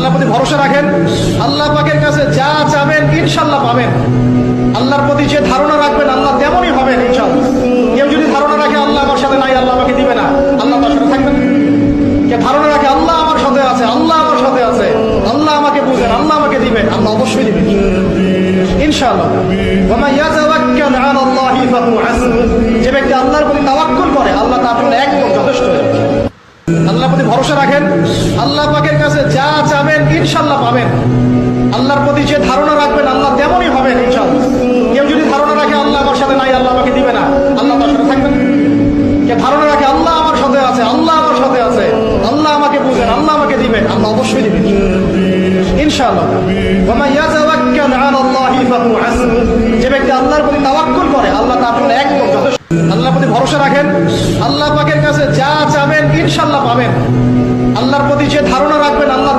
আল্লাহর প্রতি ভরসা রাখেন, আল্লাহ পাকের কাছে যা চাবেন ইনশাল্লাহ পাবেন। আল্লাহর প্রতি যে ধারণা রাখবেন আল্লাহ তেমনই হবেন ইনশাল্লাহ। কেউ যদি ধারণা রাখে আল্লাহ আমার সাথে নাই, আল্লাহ আমাকে দিবে না, আল্লাহ তার সাথে থাকবেন। কে ধারণা রাখে আল্লাহ আমার সাথে আছে, আল্লাহ আমার সাথে আছে, আল্লাহ আমাকে বুঝেন, আল্লাহ আমাকে দিবেন, আল্লাহ অবশ্যই দিবেন ইনশাআল্লাহ। ওয়া মান ইয়াতাওয়াক্কাল আলা আল্লাহি ফাহুয়া হাসবুহ, যে ব্যক্তি আল্লাহর প্রতি তাওয়াক্কুল করে আল্লাহ তার জন্য একদম যথেষ্ট হয়ে যাবে। আল্লাহর প্রতি ভরসা রাখেন, আল্লাহ পাকের কাছে যা চাবেন ইনশাআল্লাহ পাবেন। আল্লাহর প্রতি যে ধারণা রাখবেন আল্লাহ তেমনই হবেন ইনশাআল্লাহ। কেউ যদি ধারণা রাখে আল্লাহ আমার সাথে নাই, আল্লাহ আমাকে দিবে না, আল্লাহ তার সাথে থাকবেন। কে ধারণা রাখে আল্লাহ আমার সাথে আছে, আল্লাহ আমার সাথে আছে, আল্লাহ আমাকে বুঝেন, আল্লাহ আমাকে দিবেন, আল্লাহ অবশ্যই দিবেন ইনশাআল্লাহ। ওয়া মান ইয়াতাওয়াক্কাল আলা আল্লাহি ফাহুয়া হাসবুহ, যে ব্যক্তি আল্লাহর প্রতি তাওয়াক্কুল করে আল্লাহ তার জন্য একদম যথেষ্ট। আল্লাহর প্রতি ভরসা রাখেন, আল্লাহ পাকের কাছে যা চাবেন ইনশাআল্লাহ পাবেন। আল্লাহর প্রতি যে ধারণা রাখবেন আল্লাহ